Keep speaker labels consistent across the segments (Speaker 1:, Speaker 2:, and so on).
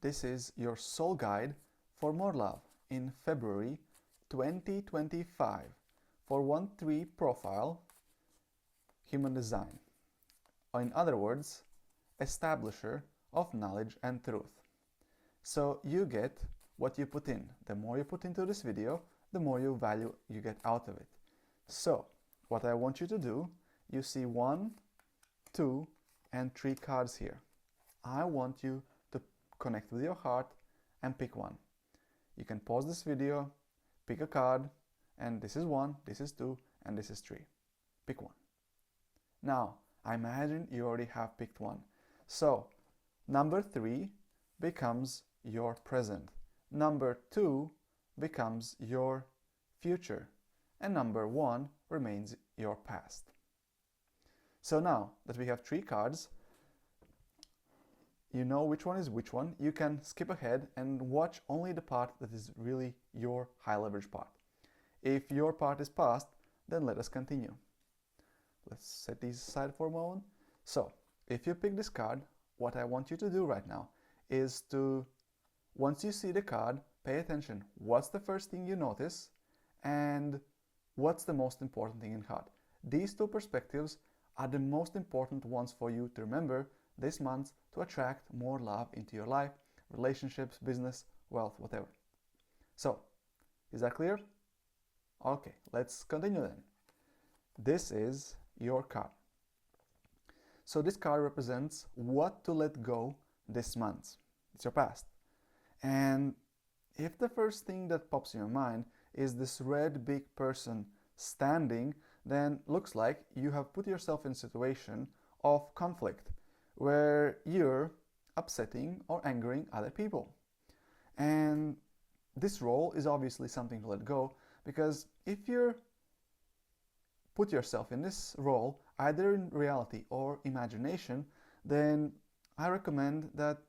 Speaker 1: This is your soul guide for more love in February 2025 for 1-3 profile human design. Or in other words, establisher of knowledge and truth. So you get what you put in. The more you put into this video, the more value you get out of it. So what I want you to do, you see 1, 2, and 3 cards here. I want you to connect with your heart and pick one. You can pause this video, pick a card, and this is 1, this is 2, and this is 3. Pick one. Now, I imagine you already have picked one. So, number 3 becomes your present. Number 2 becomes your future. And number 1 remains your past. So now that we have 3 cards, you know which one is which one. You can skip ahead and watch only the part that is really your high leverage part. If your part is past, then let us continue. Let's set these aside for a moment. So, if you pick this card, what I want you to do right now is to, once you see the card, pay attention. What's the first thing you notice? And what's the most important thing in heart? These 2 perspectives are the most important ones for you to remember this month to attract more love into your life, relationships, business, wealth, whatever. So, is that clear? Okay, let's continue then. This is your card. So this card represents what to let go this month. It's your past. And if the first thing that pops in your mind is this red big person standing, then looks like you have put yourself in a situation of conflict where you're upsetting or angering other people. And this role is obviously something to let go, because if you put yourself in this role, either in reality or imagination, then I recommend that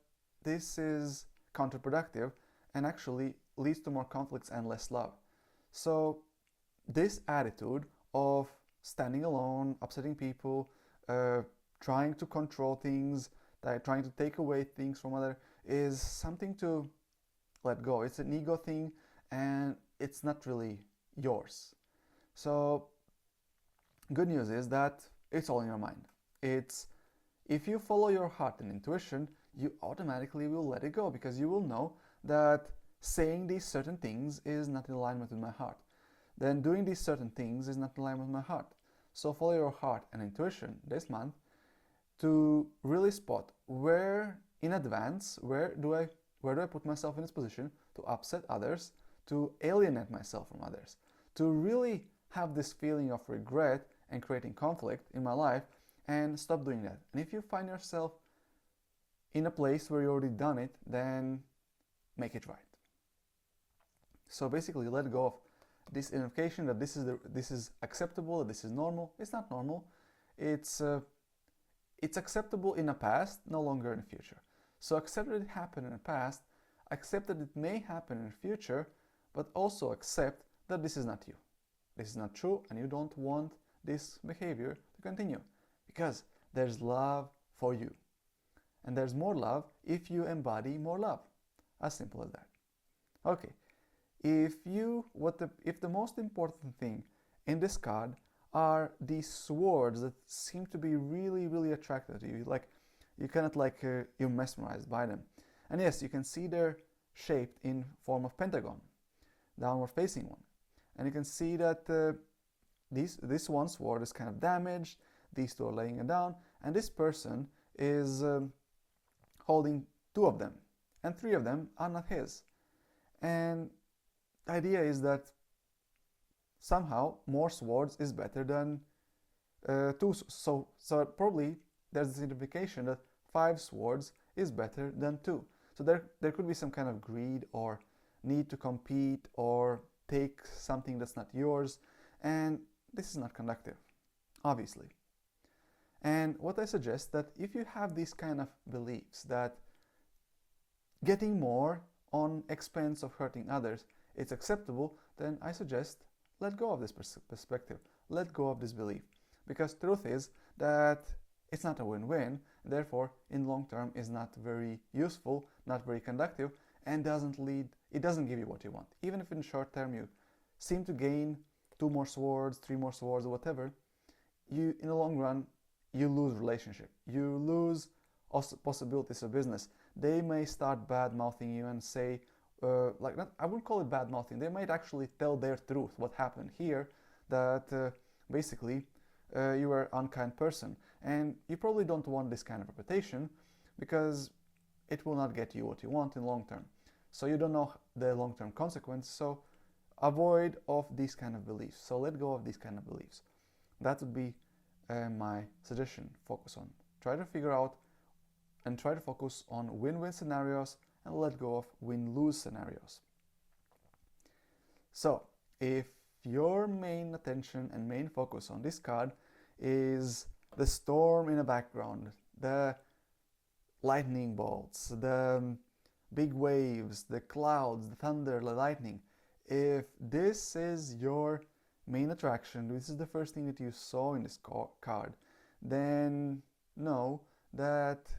Speaker 1: this is counterproductive and actually leads to more conflicts and less love. So this attitude of standing alone, upsetting people, trying to control things, trying to take away things from others, is something to let go. It's an ego thing and it's not really yours. So good news is that it's all in your mind. If you follow your heart and intuition, you automatically will let it go, because you will know that saying these certain things is not in alignment with my heart. Then doing these certain things is not in alignment with my heart. So follow your heart and intuition this month to really spot where in advance, where do I put myself in this position to upset others, to alienate myself from others, to really have this feeling of regret and creating conflict in my life, and stop doing that. And if you find yourself in a place where you already done it, then make it right. So basically let go of this identification that this is acceptable, that this is normal. It's not normal. It's acceptable in the past, no longer in the future. So accept that it happened in the past, accept that it may happen in the future, but also accept that this is not you. This is not true, and you don't want this behavior to continue, because there's love for you. And there's more love if you embody more love. As simple as that. Okay. If the most important thing in this card are these swords that seem to be really, really attractive to you, like you cannot you're mesmerized by them. And yes, you can see they're shaped in form of pentagon, downward facing one. And you can see that this one sword is kind of damaged, these 2 are laying it down, and this person is holding 2 of them, and 3 of them are not his. And the idea is that somehow more swords is better than 2. So probably there's this indication that 5 swords is better than 2. So there could be some kind of greed or need to compete or take something that's not yours, and this is not conductive, obviously. And what I suggest that if you have these kind of beliefs that getting more on expense of hurting others it's acceptable, then I suggest let go of this perspective, let go of this belief. Because truth is that it's not a win-win. Therefore, in long term, is not very useful, not very conductive, and it doesn't give you what you want. Even if in short term you seem to gain 2 more swords, 3 more swords, or whatever, in the long run, you lose relationship. You lose also possibilities of business. They may start bad-mouthing you and say, I wouldn't call it bad-mouthing. They might actually tell their truth, what happened here, that basically you were an unkind person. And you probably don't want this kind of reputation because it will not get you what you want in long term. So you don't know the long-term consequence, so avoid of these kind of beliefs. So let go of these kind of beliefs. That would be my suggestion. Focus on. Try to figure out and try to focus on win-win scenarios and let go of win-lose scenarios. So if your main attention and main focus on this card is the storm in the background, the lightning bolts, the big waves, the clouds, the thunder, the lightning, if this is your main attraction, this is the first thing that you saw in this card, then know that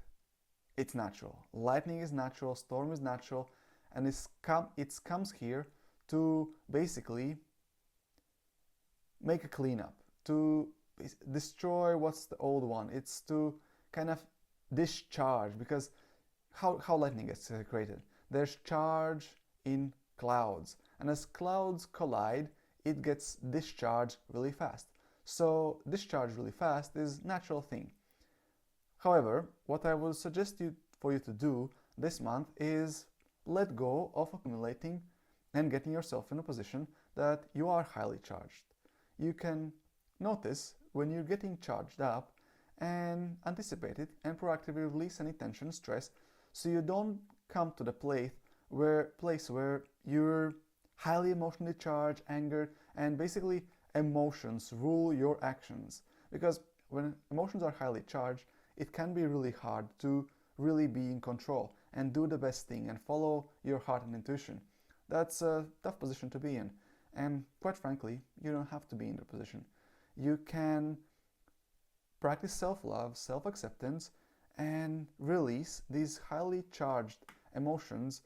Speaker 1: it's natural. Lightning is natural, storm is natural, and it comes here to basically make a cleanup, to destroy what's the old one. It's to kind of discharge, because how lightning gets created. There's charge in clouds, and as clouds collide, it gets discharged really fast. So discharge really fast is a natural thing. However, what I will suggest for you to do this month is let go of accumulating and getting yourself in a position that you are highly charged. You can notice when you're getting charged up and anticipate it and proactively release any tension, stress, so you don't come to the place where you're highly emotionally charged, anger, and basically emotions rule your actions. Because when emotions are highly charged, it can be really hard to really be in control and do the best thing and follow your heart and intuition. That's a tough position to be in. And quite frankly, you don't have to be in the position. You can practice self-love, self-acceptance, and release these highly charged emotions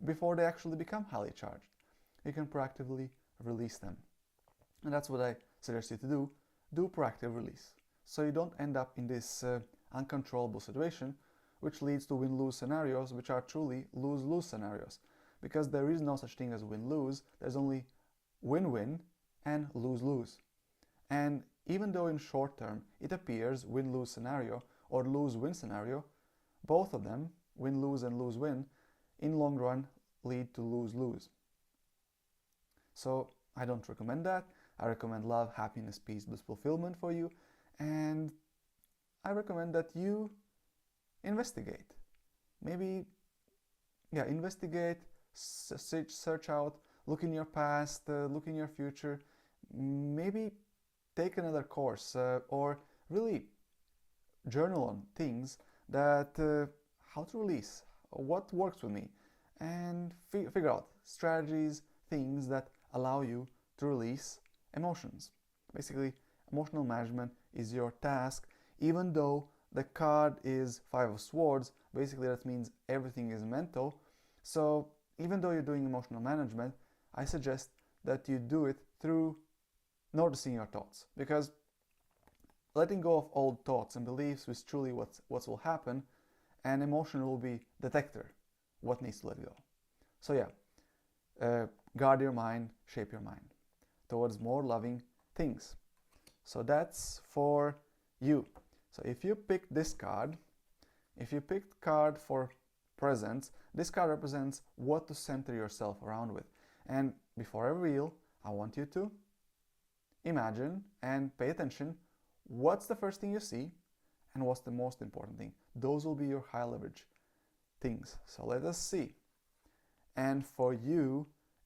Speaker 1: before they actually become highly charged. You can proactively release them. And that's what I suggest you to do. Do proactive release. So you don't end up in this uncontrollable situation, which leads to win-lose scenarios, which are truly lose-lose scenarios. Because there is no such thing as win-lose, there's only win-win and lose-lose. And even though in short term it appears win-lose scenario or lose-win scenario, both of them, win-lose and lose-win, in long run lead to lose-lose. So I don't recommend that. I recommend love, happiness, peace, bliss, fulfillment for you. And I recommend that you investigate. Maybe, investigate, search out, look in your past, look in your future. Maybe take another course or really journal on things that how to release, what works with me, and figure out strategies, things that allow you to release emotions. Basically, emotional management is your task, even though the card is 5 of Swords. Basically, that means everything is mental. So even though you're doing emotional management, I suggest that you do it through noticing your thoughts, because letting go of old thoughts and beliefs is truly what will happen, and emotion will be detector what needs to let go. So guard your mind, shape your mind towards more loving things. So that's for you. So if you picked this card, if you picked card for presence, this card represents what to center yourself around with. And before I reveal, I want you to imagine and pay attention what's the first thing you see and what's the most important thing. Those will be your high leverage things. So let us see. And for you,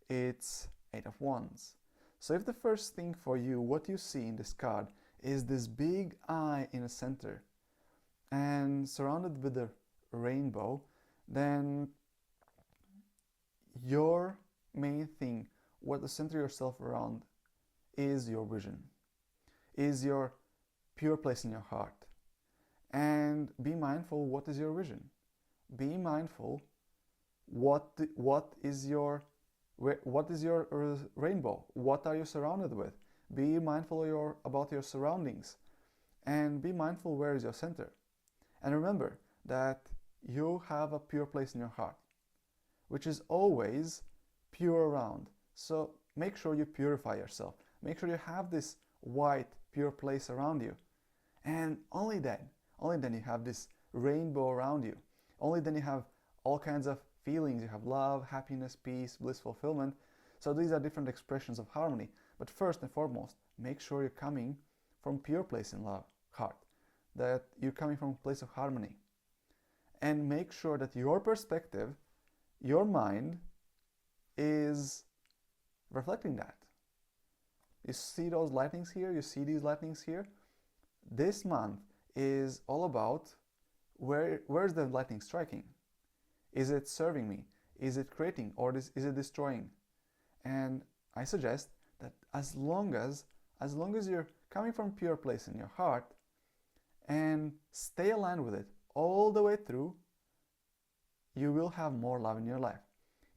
Speaker 1: it's 8 of Wands. So if the first thing for you, what you see in this card, is this big eye in the center and surrounded with a rainbow, then your main thing, what to center yourself around, is your vision, is your pure place in your heart. And be mindful, what is your vision? Be mindful, what is your rainbow? What are you surrounded with? Be mindful about your surroundings, and be mindful where is your center. And remember that you have a pure place in your heart, which is always pure around. So make sure you purify yourself. Make sure you have this white, pure place around you. And only then you have this rainbow around you. Only then you have all kinds of feelings. You have love, happiness, peace, bliss, fulfillment. So these are different expressions of harmony. But first and foremost, make sure you're coming from pure place in love, heart. That you're coming from a place of harmony. And make sure that your perspective, your mind, is reflecting that. You see those lightnings here? You see these lightnings here? This month is all about where's the lightning striking? Is it serving me? Is it creating, or is it destroying? And I suggest that as long as you're coming from pure place in your heart and stay aligned with it all the way through, you will have more love in your life.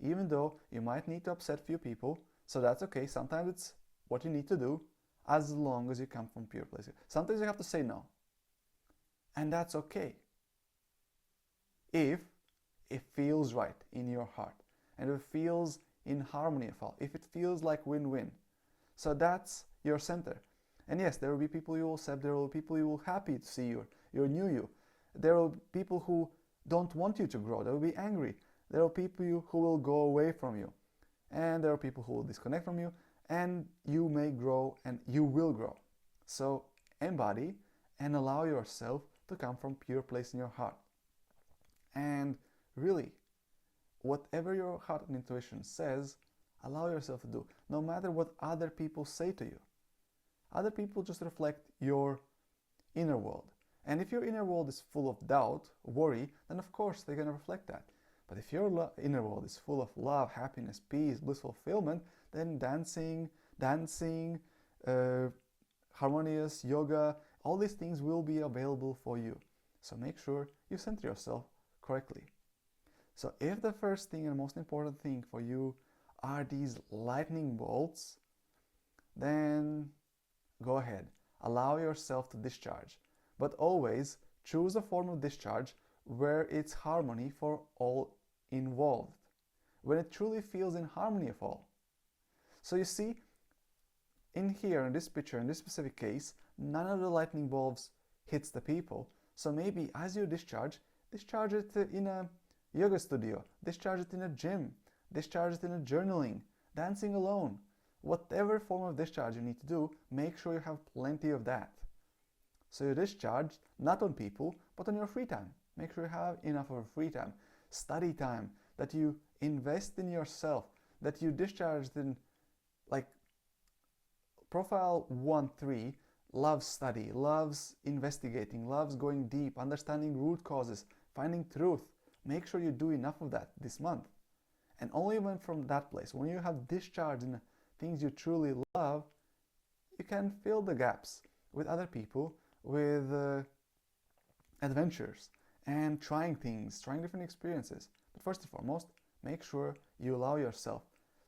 Speaker 1: Even though you might need to upset few people, so that's okay. Sometimes it's what you need to do, as long as you come from pure place. Sometimes you have to say no, and that's okay if it feels right in your heart, and if it feels in harmony of all, if it feels like win-win. So that's your center. And yes, there will be people you will accept, there will be people you will happy to see your new you. There will be people who don't want you to grow, they will be angry. There are people who will go away from you, and there are people who will disconnect from you, and you may grow and you will grow. So embody and allow yourself to come from pure place in your heart. And really, whatever your heart and intuition says, allow yourself to do, no matter what other people say to you. Other people just reflect your inner world. And if your inner world is full of doubt, worry, then of course they're going to reflect that. But if your inner world is full of love, happiness, peace, bliss, fulfillment, then dancing, harmonious, yoga, all these things will be available for you. So make sure you center yourself correctly. So if the first thing and most important thing for you are these lightning bolts, then go ahead, allow yourself to discharge. But always choose a form of discharge where it's harmony for all involved, when it truly feels in harmony of all. So you see, in here, in this picture, in this specific case, none of the lightning bolts hits the people. So maybe as you discharge it in a yoga studio, discharge it in a gym, discharge it in a journaling, dancing alone. Whatever form of discharge you need to do, make sure you have plenty of that. So you discharge not on people, but on your free time. Make sure you have enough of free time, study time, that you invest in yourself, that you discharge in, like profile 1-3, loves study, loves investigating, loves going deep, understanding root causes, finding truth. Make sure you do enough of that this month. And only when from that place, when you have discharged in things you truly love, you can fill the gaps with other people, with adventures and trying things, trying different experiences. But first and foremost, make sure you allow yourself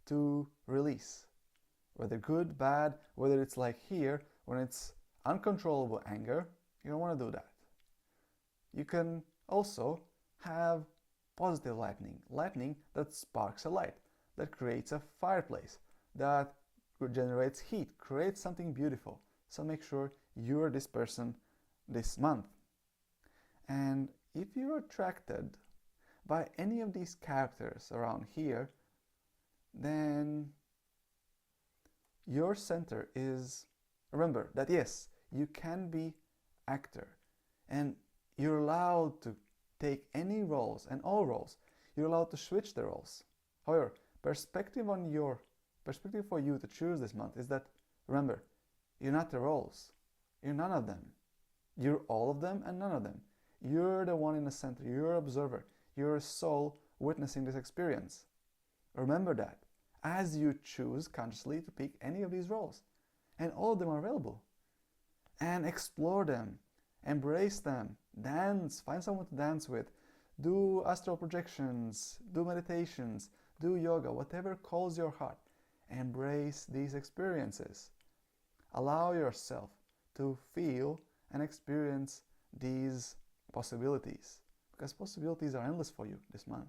Speaker 1: to release, whether good, bad, whether it's like here, when it's uncontrollable anger, you don't want to do that. You can also have positive lightning that sparks a light, that creates a fireplace, that generates heat, creates something beautiful. So make sure you're this person this month. And if you're attracted by any of these characters around here, then your center is, remember that yes, you can be actor and you're allowed to take any roles and all roles. You're allowed to switch the roles. However, perspective for you to choose this month is that, remember, you're not the roles. You're none of them. You're all of them and none of them. You're the one in the center. You're an observer. You're a soul witnessing this experience. Remember that as you choose consciously to pick any of these roles. And all of them are available. And explore them. Embrace them. Dance. Find someone to dance with. Do astral projections. Do meditations. Do yoga. Whatever calls your heart. Embrace these experiences. Allow yourself to feel and experience these possibilities, because possibilities are endless for you this month.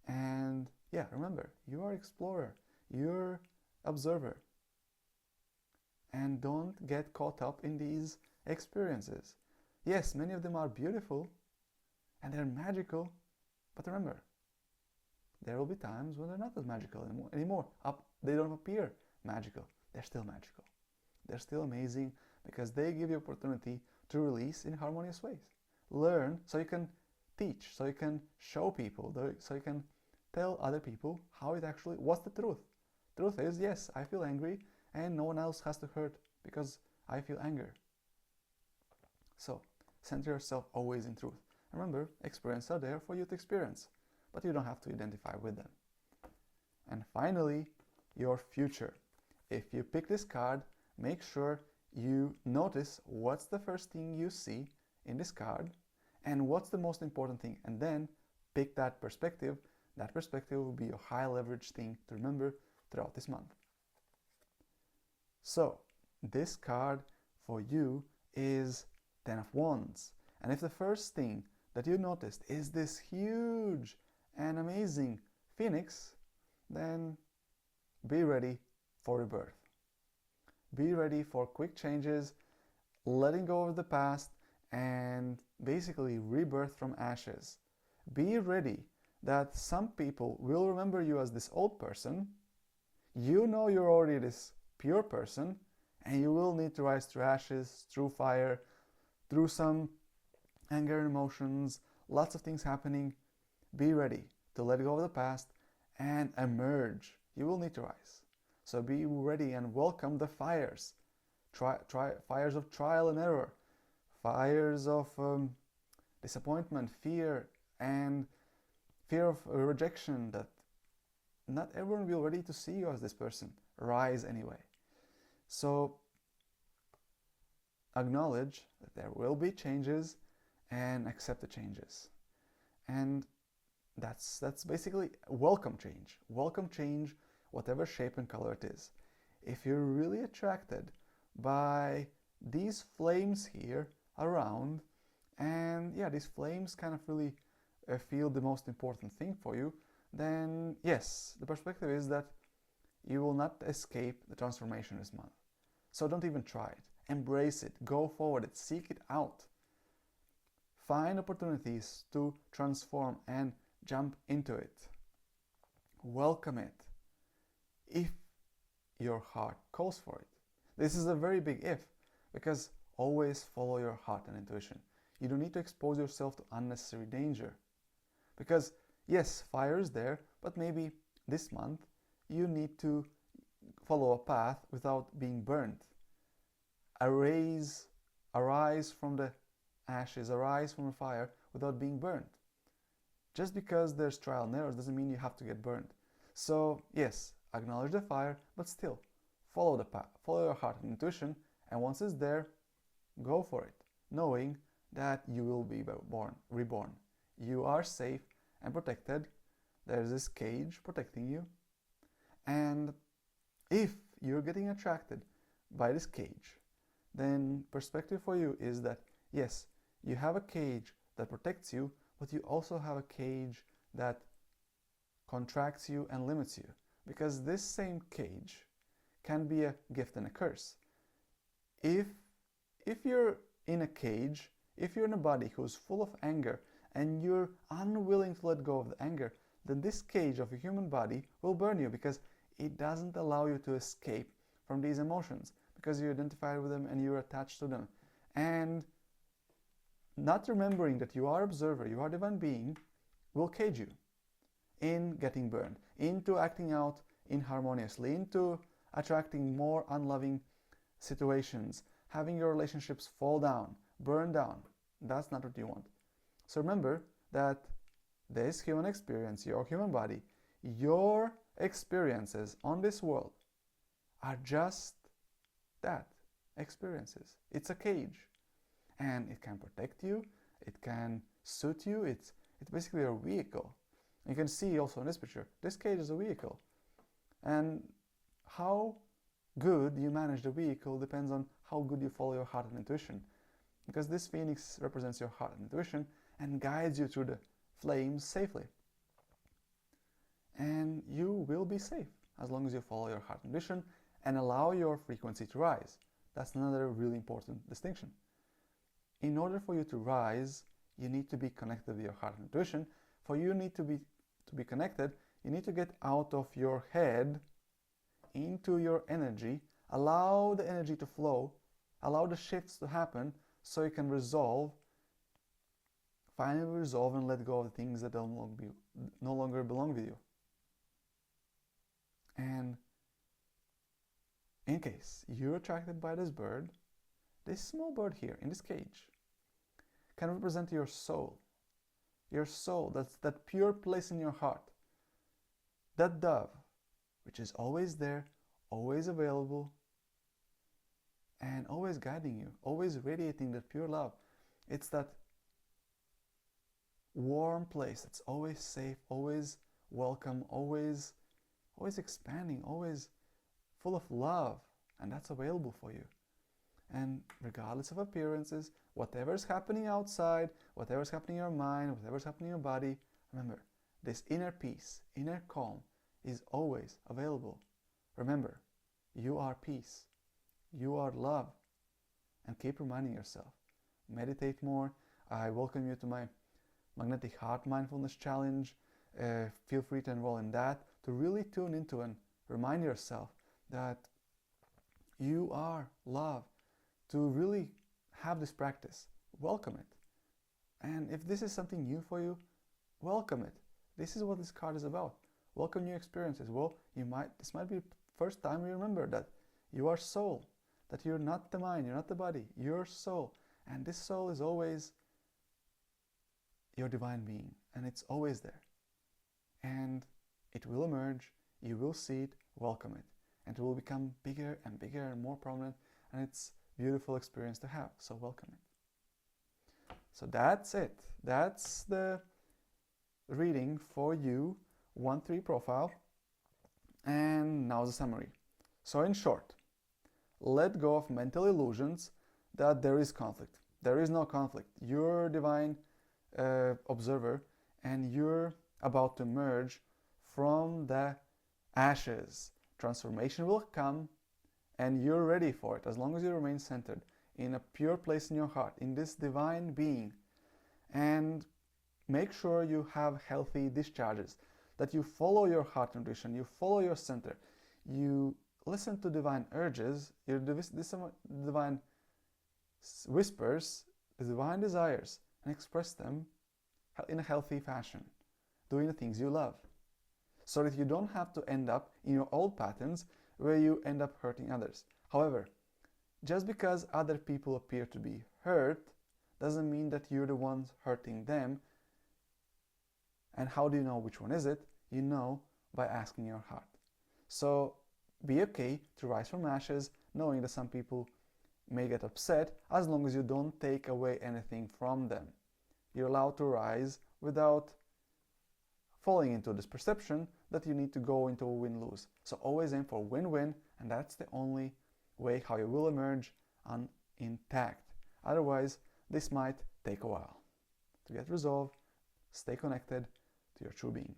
Speaker 1: And yeah, remember, you are explorer, you're observer, and don't get caught up in these experiences. Yes, many of them are beautiful and they're magical, but remember, there will be times when they're not as magical anymore. They don't appear magical. They're still magical. They're still amazing because they give you opportunity to release in harmonious ways. Learn so you can teach, so you can show people, so you can tell other people how it actually, what's the truth. Truth is, yes, I feel angry and no one else has to hurt because I feel anger. So center yourself always in truth. Remember, experiences are there for you to experience, but you don't have to identify with them. And finally, your future. If you pick this card, make sure you notice what's the first thing you see in this card and what's the most important thing, and then pick that perspective. That perspective will be a high leverage thing to remember throughout this month. So this card for you is 10 of Wands, and if the first thing that you noticed is this huge and amazing phoenix, then be ready for rebirth. Be ready for quick changes, letting go of the past, and basically rebirth from ashes. Be ready that some people will remember you as this old person. You know you're already this pure person, and you will need to rise through ashes, through fire, through some anger and emotions, lots of things happening. Be ready to let go of the past and emerge. You will need to rise. So be ready and welcome the fires. Fires of trial and error, fires of disappointment, fear, and fear of rejection, that not everyone will be ready to see you as this person. Rise anyway. So acknowledge that there will be changes and accept the changes. And that's basically welcome change. Welcome change, whatever shape and color it is. If you're really attracted by these flames here around, and yeah, these flames kind of really feel the most important thing for you, then yes, the perspective is that you will not escape the transformation this month. So don't even try it. Embrace it, go forward, seek it out. Find opportunities to transform and jump into it. Welcome it if your heart calls for it. This is a very big if, because always follow your heart and intuition. You don't need to expose yourself to unnecessary danger. Because yes, fire is there, but maybe this month you need to follow a path without being burnt. Arise from the ashes, arise from the fire without being burnt. Just because there's trial and errors doesn't mean you have to get burnt. So yes, acknowledge the fire, but still follow the path, follow your heart and intuition, and once it's there, go for it, knowing that you will be reborn. You are safe and protected. There's this cage protecting you, and if you're getting attracted by this cage, then perspective for you is that yes, you have a cage that protects you, but you also have a cage that contracts you and limits you, because this same cage can be a gift and a curse. If you're in a cage, if you're in a body who's full of anger and you're unwilling to let go of the anger, then this cage of a human body will burn you, because it doesn't allow you to escape from these emotions, because you identify with them and you're attached to them. And not remembering that you are observer, you are divine being, will cage you in getting burned, into acting out inharmoniously, into attracting more unloving situations, having your relationships fall down, burn down. That's not what you want. So remember that this human experience, your human body, your experiences on this world are just that, experiences. It's a cage. and it can protect you, it can suit you, it's basically a vehicle. You can see also in this picture, this cage is a vehicle. And how good you manage the vehicle depends on how good you follow your heart and intuition. Because this phoenix represents your heart and intuition and guides you through the flames safely. And you will be safe as long as you follow your heart and intuition and allow your frequency to rise. That's another really important distinction. In order for you to rise, you need to be connected with your heart and intuition. For you need to be connected, you need to get out of your head into your energy, allow the energy to flow, allow the shifts to happen so you can finally resolve and let go of the things that no longer belong with you. And in case you're attracted by this bird, this small bird here in this cage can represent your soul. Your soul, that's that pure place in your heart. That dove, which is always there, always available, and always guiding you, always radiating that pure love. It's that warm place that's always safe, always welcome, always expanding, always full of love, and that's available for you. And regardless of appearances, whatever's happening outside, whatever's happening in your mind, whatever's happening in your body, remember, this inner peace, inner calm is always available. Remember, you are peace, you are love, and keep reminding yourself. Meditate more. I welcome you to my Magnetic Heart Mindfulness Challenge. Feel free to enroll in that to really tune into and remind yourself that you are love. To really have this practice, welcome it. And if this is something new for you, welcome it. This is what this card is about. Welcome new experiences. Well, this might be the first time you remember that you are soul, that you're not the mind, you're not the body, you're soul. And this soul is always your divine being, and it's always there. And it will emerge, you will see it, welcome it. And it will become bigger and bigger and more prominent, and it's a beautiful experience to have, so welcome it. So that's it. That's the reading for you, 1-3 profile. And now the summary. So in short, let go of mental illusions that there is conflict. There is no conflict. You're divine observer, and you're about to emerge from the ashes. Transformation will come, and you're ready for it as long as you remain centered in a pure place in your heart, in this divine being. And make sure you have healthy discharges, that you follow your heart intuition, you follow your center, you listen to divine urges, your divine whispers, divine desires, and express them in a healthy fashion, doing the things you love, so that you don't have to end up in your old patterns where you end up hurting others. However, just because other people appear to be hurt doesn't mean that you're the ones hurting them. And how do you know which one is it? You know by asking your heart. So be okay to rise from ashes, knowing that some people may get upset, as long as you don't take away anything from them. You're allowed to rise without falling into this perception that you need to go into a win-lose. So always aim for win-win, and that's the only way how you will emerge intact. Otherwise, this might take a while to get resolved. Stay connected to your true being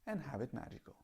Speaker 1: and have it magical.